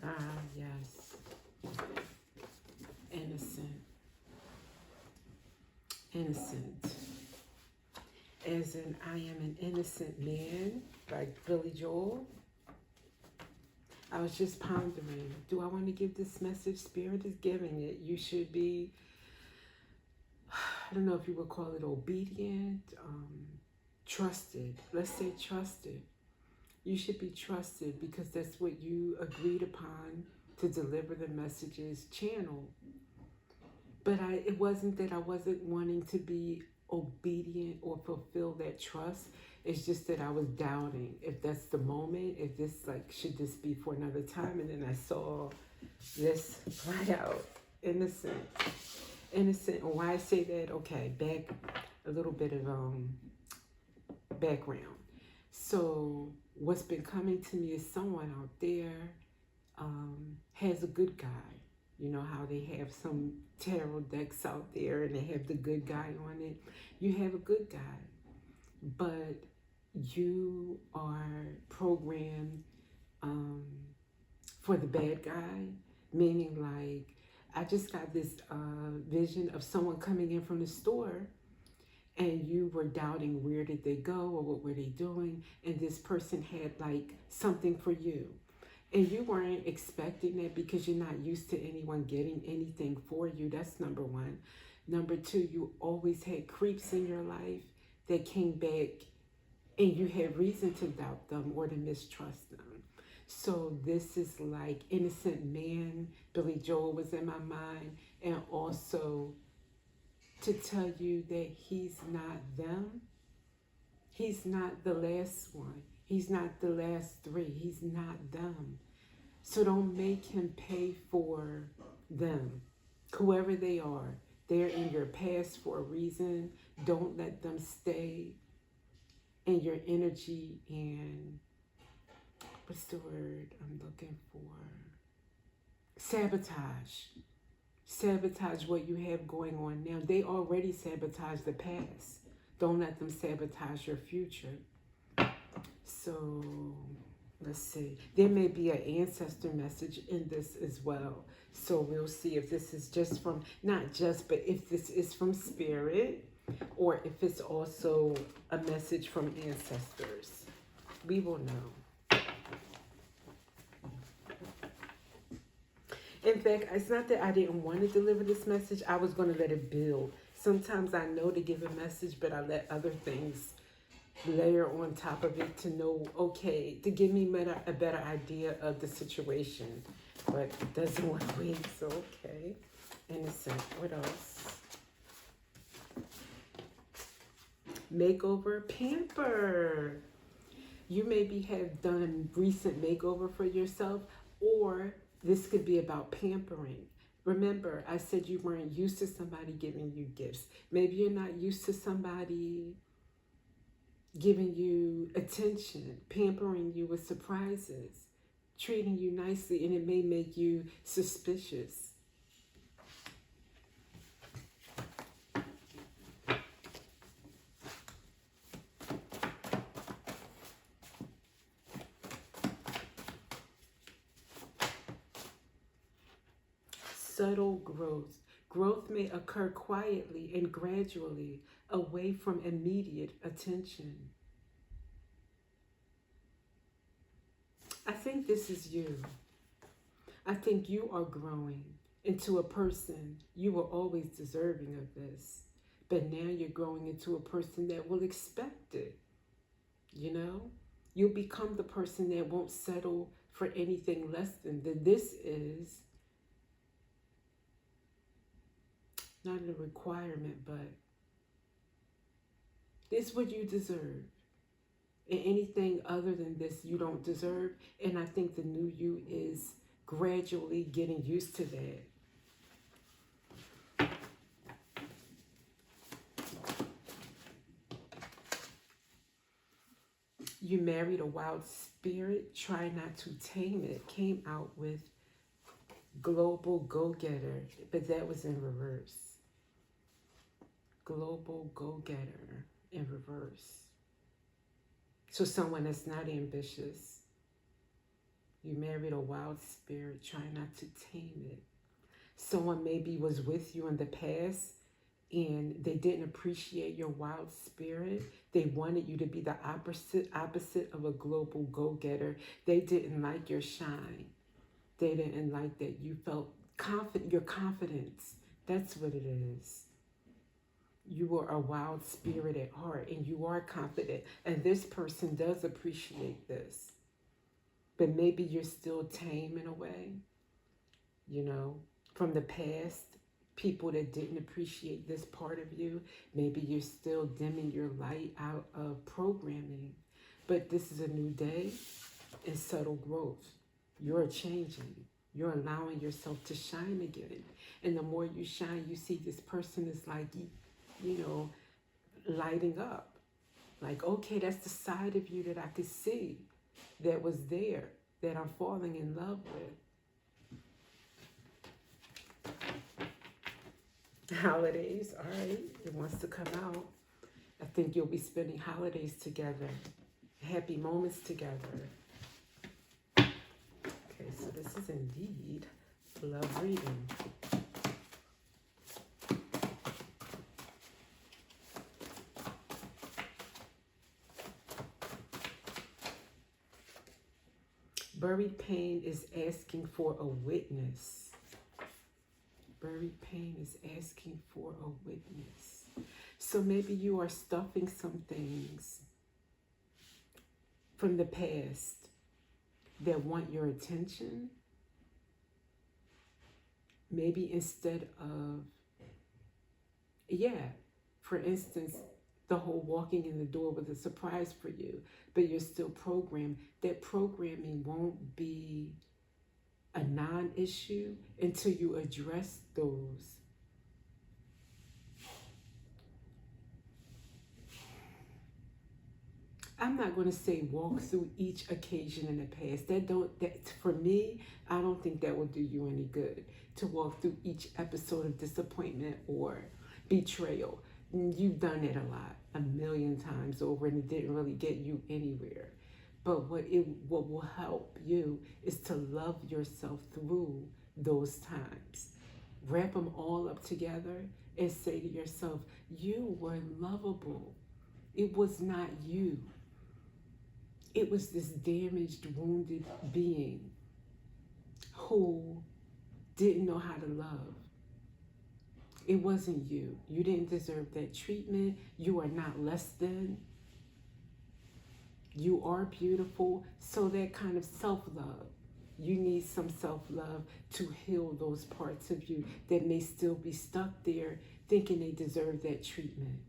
Ah, yes. Innocent. Innocent. As in, I am an innocent man, like Billy Joel. I was just pondering, do I want to give this message? Spirit is giving it. You should be, I don't know if you would call it obedient, trusted. Let's say trusted. You should be trusted because that's what you agreed upon to deliver the messages channel. But it wasn't that I wasn't wanting to be obedient or fulfill that trust. It's just that I was doubting if that's the moment, if this, like, should this be for another time? And then I saw this right out. Innocent. Innocent. And why I say that? Okay, back a little bit of background. So what's been coming to me is someone out there has a good guy. You know how they have some tarot decks out there and they have the good guy on it. You have a good guy, but you are programmed um, for the bad guy, meaning like I just got this vision of someone coming in from the store and you were doubting where did they go or what were they doing, and this person had like something for you and you weren't expecting it because you're not used to anyone getting anything for you. That's number one. Number two, you always had creeps in your life that came back and you had reason to doubt them or to mistrust them. So this is like innocent man, Billy Joel was in my mind, and also to tell you that he's not them. He's not the last one. He's not the last three. He's not them. So don't make him pay for them. Whoever they are, they're in your past for a reason. Don't let them stay in your energy and what's the word I'm looking for? Sabotage. Sabotage what you have going on now. They already sabotaged the past. Don't let them sabotage your future. So let's see. There may be an ancestor message in this as well. So we'll see if this is just from, not just, but if this is from spirit or if it's also a message from ancestors. We will know. In fact, it's not that I didn't want to deliver this message. I was going to let it build. Sometimes I know to give a message, but I let other things layer on top of it to know, okay, to give me a better idea of the situation. But it doesn't want to wait, so okay. Innocent. What else? Makeover, pamper. You maybe have done recent makeover for yourself, or this could be about pampering. Remember, I said you weren't used to somebody giving you gifts. Maybe you're not used to somebody giving you attention, pampering you with surprises, treating you nicely, and it may make you suspicious. Subtle growth. Growth may occur quietly and gradually, away from immediate attention. I think this is you. I think you are growing into a person. You were always deserving of this, but now you're growing into a person that will expect it. You know, you'll become the person that won't settle for anything less than that. This is not a requirement, but it's what you deserve. And anything other than this, you don't deserve. And I think the new you is gradually getting used to that. You married a wild spirit, try not to tame it. Came out with global go-getter, but that was in reverse. Global go-getter in reverse. So someone that's not ambitious. You married a wild spirit. Try not to tame it. Someone maybe was with you in the past and they didn't appreciate your wild spirit. They wanted you to be the opposite of a global go-getter. They didn't like your shine. They didn't like that you felt confident, your confidence. That's what it is. You are a wild spirit at heart and you are confident. And this person does appreciate this. But maybe you're still tame in a way, you know, from the past. People that didn't appreciate this part of you. Maybe you're still dimming your light out of programming. But this is a new day and subtle growth. You're changing. You're allowing yourself to shine again. And the more you shine, you see this person is like, you know, lighting up. Like, okay, that's the side of you that I could see that was there, that I'm falling in love with. Holidays, all right, it wants to come out. I think you'll be spending holidays together, happy moments together. Okay, so this is indeed love reading. Buried pain is asking for a witness. Buried pain is asking for a witness. So maybe you are stuffing some things from the past that want your attention. Maybe instead of, for instance, the whole walking in the door was a surprise for you, but you're still programmed. That programming won't be a non-issue until you address those. I'm not going to say walk through each occasion in the past. That for me, I don't think that will do you any good to walk through each episode of disappointment or betrayal. You've done it a lot, a million times over, and it didn't really get you anywhere. But what will help you is to love yourself through those times. Wrap them all up together and say to yourself, you were lovable. It was not you. It was this damaged, wounded being who didn't know how to love. It wasn't you. You didn't deserve that treatment. You are not less than. You are beautiful. So that kind of self-love. You need some self-love to heal those parts of you that may still be stuck there thinking they deserve that treatment.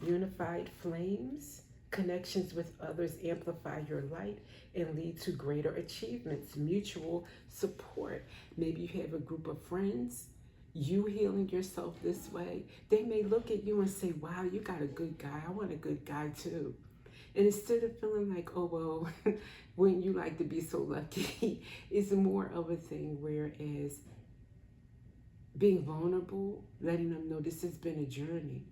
Unified flames, connections with others amplify your light and lead to greater achievements. Mutual support. Maybe you have a group of friends, you healing yourself this way. They may look at you and say, wow, you got a good guy. I want a good guy too. And instead of feeling like, oh, well, wouldn't you like to be so lucky? It's more of a thing, whereas being vulnerable, letting them know this has been a journey.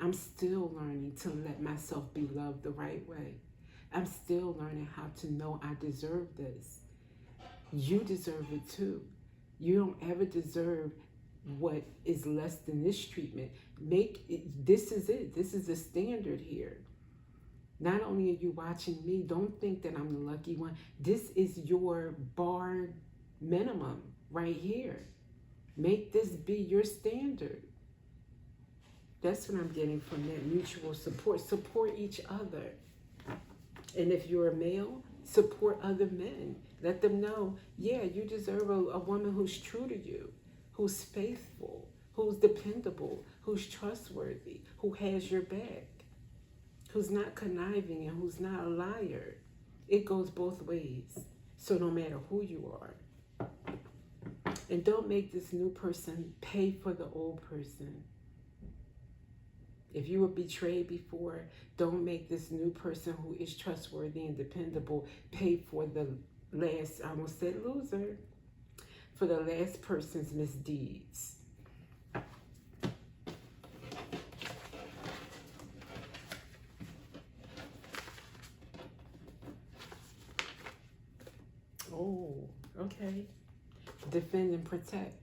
I'm still learning to let myself be loved the right way. I'm still learning how to know I deserve this. You deserve it too. You don't ever deserve what is less than this treatment. This is it. This is the standard here. Not only are you watching me, don't think that I'm the lucky one. This is your bar minimum right here. Make this be your standard. That's what I'm getting from that mutual support. Support each other. And if you're a male, support other men. Let them know, yeah, you deserve a woman who's true to you, who's faithful, who's dependable, who's trustworthy, who has your back, who's not conniving and who's not a liar. It goes both ways. So no matter who you are. And don't make this new person pay for the old person. If you were betrayed before, don't make this new person who is trustworthy and dependable pay for the last, I almost said loser, for the last person's misdeeds. Okay. Defend and protect.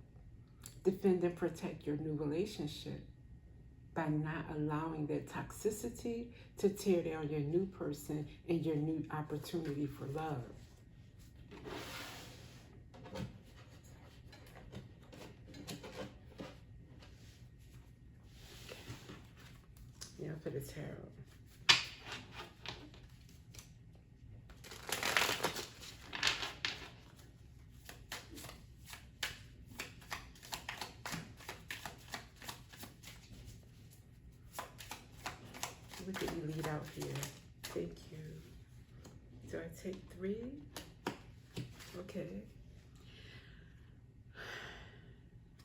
Defend and protect your new relationship by not allowing that toxicity to tear down your new person and your new opportunity for love. Yeah, for the tarot. Look at you lead out here. Thank you. Do I take 3? Okay.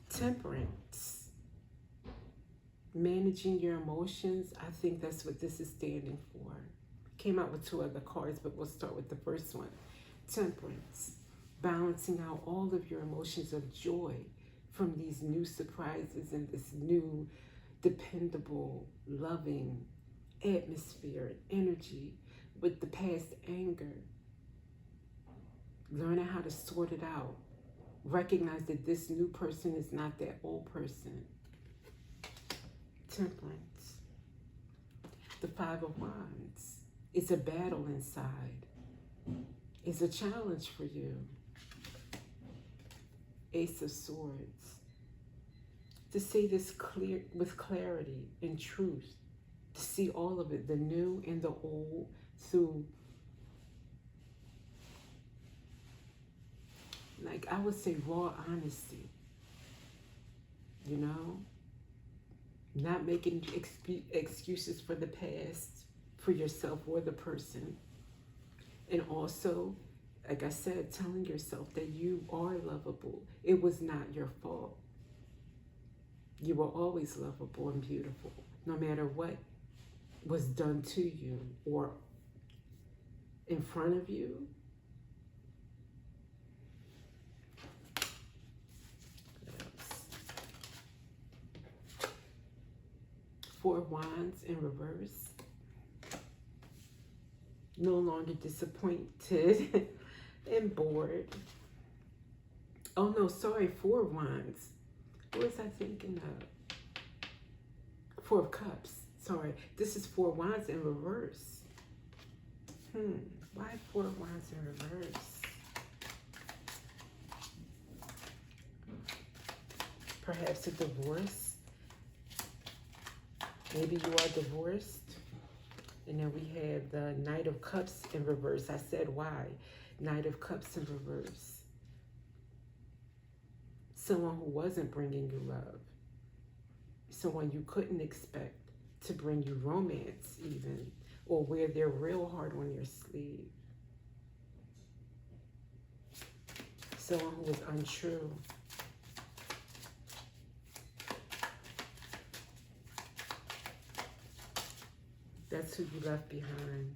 Temperance. Managing your emotions. I think that's what this is standing for. Came out with 2 other cards, but we'll start with the first one. Temperance. Balancing out all of your emotions of joy from these new surprises and this new dependable, loving atmosphere and energy with the past anger. Learning how to sort it out. Recognize that this new person is not that old person. Temperance. The 5 of Wands. It's a battle inside. It's a challenge for you. Ace of Swords. To see this clear with clarity and truth. To see all of it, the new and the old, through, like I would say, raw honesty. You know? Not making excuses for the past, for yourself or the person. And also, like I said, telling yourself that you are lovable. It was not your fault. You were always lovable and beautiful, no matter what was done to you or in front of you. What else? 4 of Wands in reverse. No longer disappointed and bored. Oh no, sorry, 4 of Wands. What was I thinking of? 4 of Cups. Sorry, this is 4 of Wands in reverse. Why 4 of Wands in reverse? Perhaps a divorce. Maybe you are divorced. And then we have the Knight of Cups in reverse. I said why. Knight of Cups in reverse. Someone who wasn't bringing you love. Someone you couldn't expect to bring you romance even. Or wear their real heart on their sleeve. Someone who was untrue. That's who you left behind.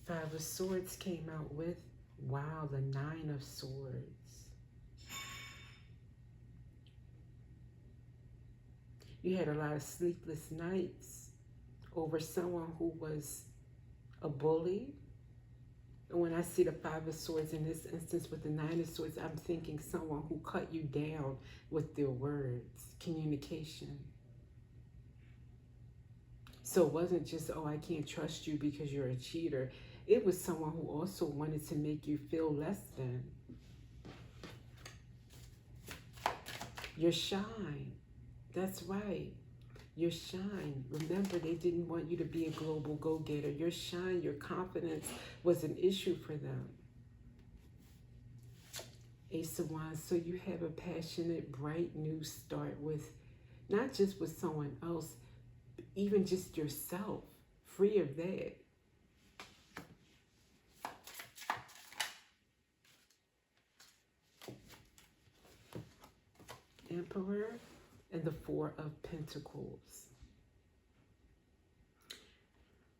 5 of Swords came out with, wow, the 9 of Swords. You had a lot of sleepless nights over someone who was a bully. And when I see the 5 of Swords in this instance with the 9 of Swords, I'm thinking someone who cut you down with their words, communication. So it wasn't just, oh, I can't trust you because you're a cheater. It was someone who also wanted to make you feel less than. Your shine. That's right. Your shine. Remember, they didn't want you to be a global go-getter. Your shine, your confidence was an issue for them. Ace of Wands. So you have a passionate, bright new start with, not just with someone else, even just yourself, free of that. Emperor and the 4 of Pentacles.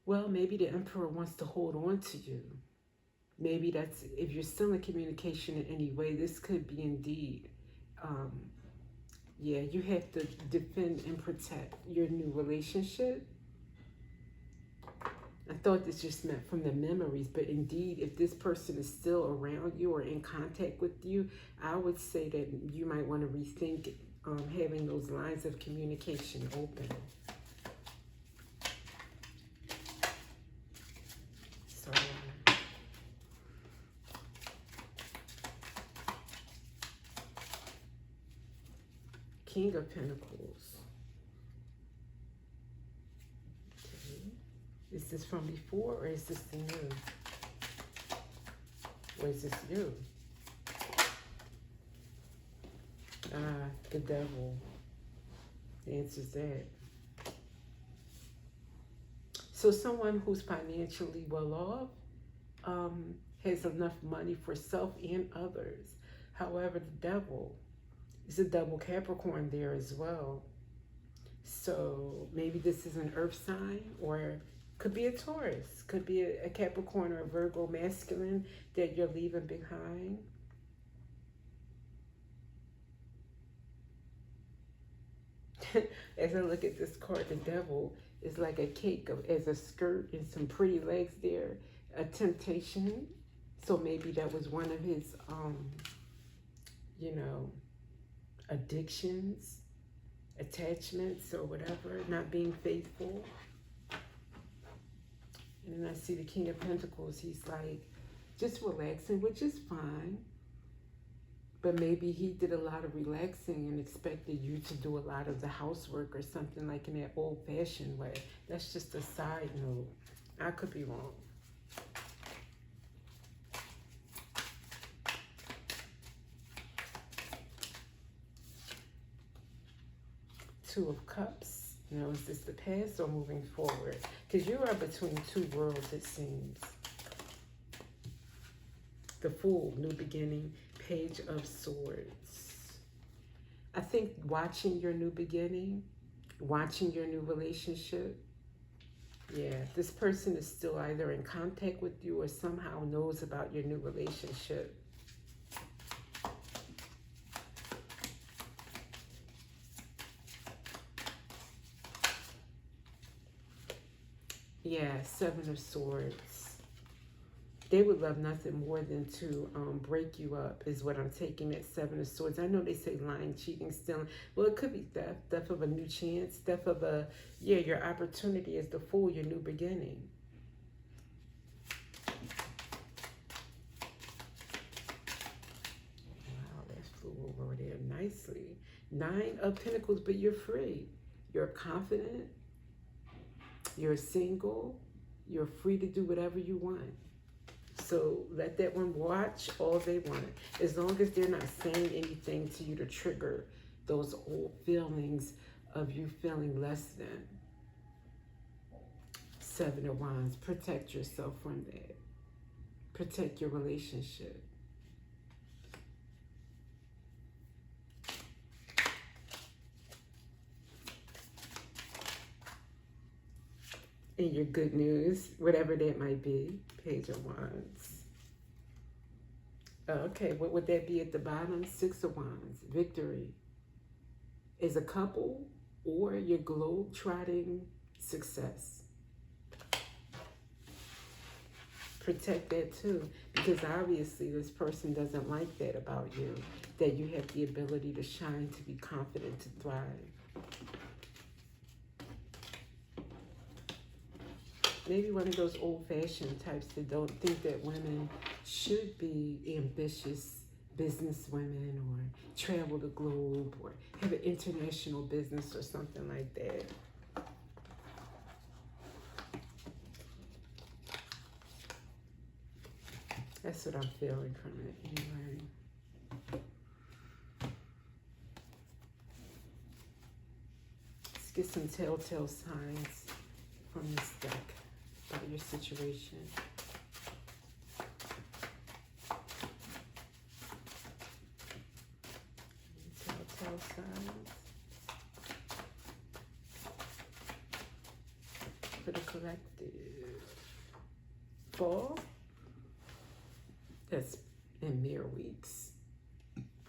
Well, maybe the Emperor wants to hold on to you. Maybe that's, if you're still in communication in any way, this could be indeed, yeah, you have to defend and protect your new relationship. I thought this just meant from the memories, but indeed, if this person is still around you or in contact with you, I would say that you might want to rethink having those lines of communication open. So, King of Pentacles. Okay. Is this from before or is this the new? Or is this you? The Devil. The answer is that. So someone who's financially well off has enough money for self and others. However, the Devil is a double Capricorn there as well. So maybe this is an earth sign, or could be a Taurus, could be a Capricorn or a Virgo masculine that you're leaving behind. As I look at this card, the Devil is like a cake as a skirt and some pretty legs there, a temptation. So maybe that was one of his, you know, addictions, attachments or whatever, not being faithful. And then I see the King of Pentacles. He's like just relaxing, which is fine. But maybe he did a lot of relaxing and expected you to do a lot of the housework or something like in that old-fashioned way. That's just a side note. I could be wrong. Two of Cups. You know, is this the past or moving forward? Because you are between two worlds, it seems. The Fool, new beginning. Page of Swords. I think watching your new beginning, watching your new relationship. Yeah, this person is still either in contact with you or somehow knows about your new relationship. Yeah, Seven of Swords. They would love nothing more than to break you up, is what I'm taking at Seven of Swords. I know they say lying, cheating, stealing. Well, it could be theft, theft of a new chance, theft of a, yeah, your opportunity is the Fool, your new beginning. Wow, that flew over there nicely. Nine of Pentacles, but you're free. You're confident. You're single. You're free to do whatever you want. So let that one watch all they want. As long as they're not saying anything to you to trigger those old feelings of you feeling less than. Seven of Wands. Protect yourself from that. Protect your relationship. And your good news, whatever that might be. Page of Wands. Okay, what would that be at the bottom? Six of Wands. Victory. As a couple or your globe-trotting success. Protect that too, because obviously this person doesn't like that about you, that you have the ability to shine, to be confident, to thrive. Maybe one of those old-fashioned types that don't think that women should be ambitious business women or travel the globe or have an international business or something like that. That's what I'm feeling from it anyway. Let's get some telltale signs from this deck about your situation. Telltale signs for the collective. Fall. That's in mere weeks.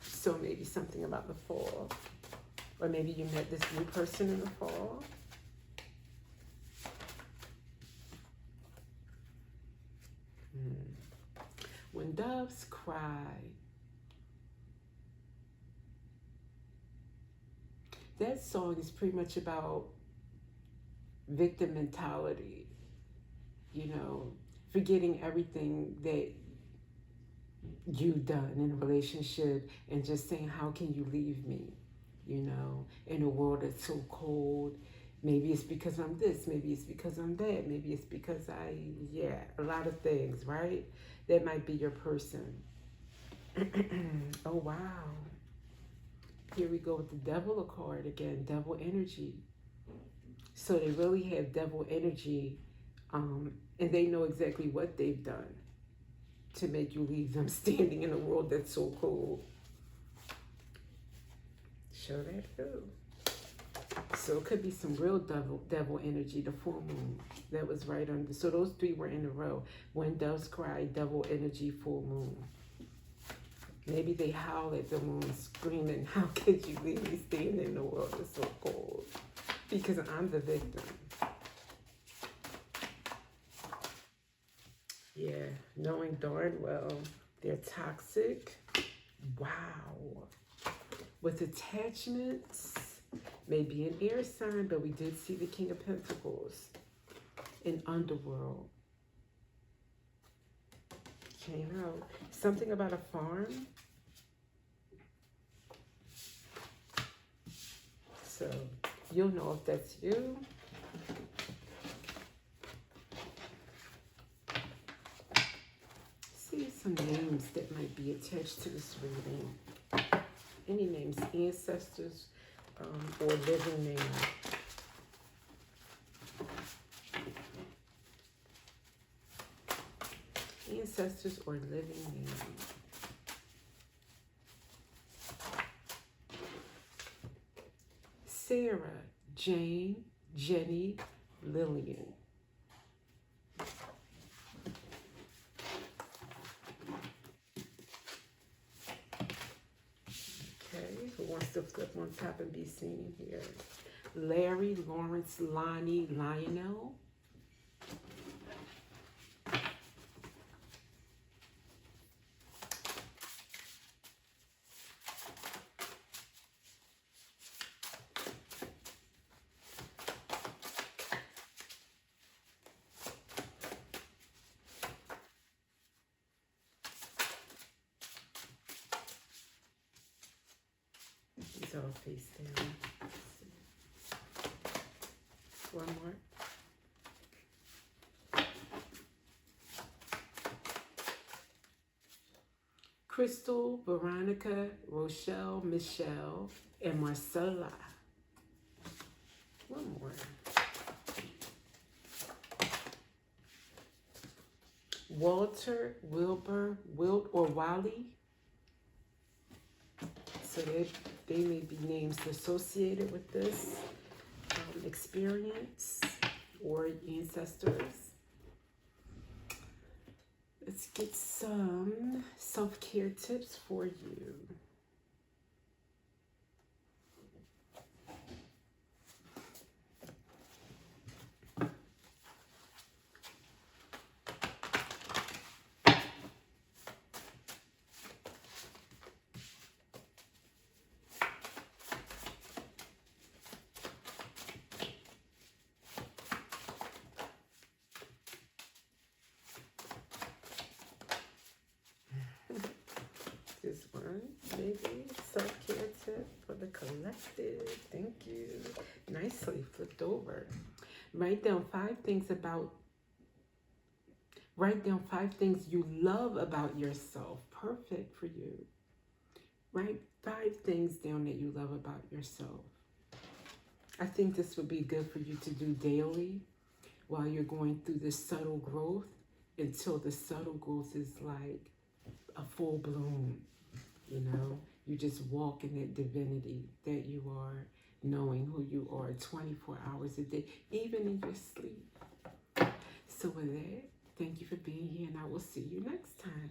So maybe something about the fall. Or maybe you met this new person in the fall. Doves Cry. That song is pretty much about victim mentality, you know, forgetting everything that you've done in a relationship and just saying, how can you leave me? You know, in a world that's so cold. Maybe it's because I'm this, maybe it's because I'm that, maybe it's because a lot of things, right? That might be your person. Oh, wow. Here we go with the devil card again, devil energy. So they really have devil energy, and they know exactly what they've done to make you leave them standing in a world that's so cold. Show that too. So it could be some real devil energy, the full moon. That was right under. So those three were in a row. When doves cry, devil energy, full moon. Maybe they howl at the moon screaming, how could you leave me standing in the world that's so cold? Because I'm the victim. Yeah, knowing darn well they're toxic. Wow. With attachments, maybe an air sign, but we did see the King of Pentacles in Underworld. Came out. Something about a farm. So you'll know if that's you. See some names that might be attached to this reading. Any names, ancestors, or living names. Ancestors or living names. Sarah, Jane, Jenny, Lillian. Okay, who wants to flip on top and be seen here? Larry, Lawrence, Lonnie, Lionel. He's all face down. One more. Crystal, Veronica, Rochelle, Michelle, and Marcella. One more. Walter, Wilbur, Wilt, or Wally. So they may be names associated with this experience or ancestors. Let's get some self-care tips for you. This one, maybe self-care tip for the collective. Thank you. Nicely flipped over. Write down 5 things you love about yourself. Perfect for you. Write 5 things down that you love about yourself. I think this would be good for you to do daily while you're going through this subtle growth until the subtle growth is like a full bloom. You know, you just walk in that divinity that you are, knowing who you are 24 hours a day, even in your sleep. So with that, thank you for being here, and I will see you next time.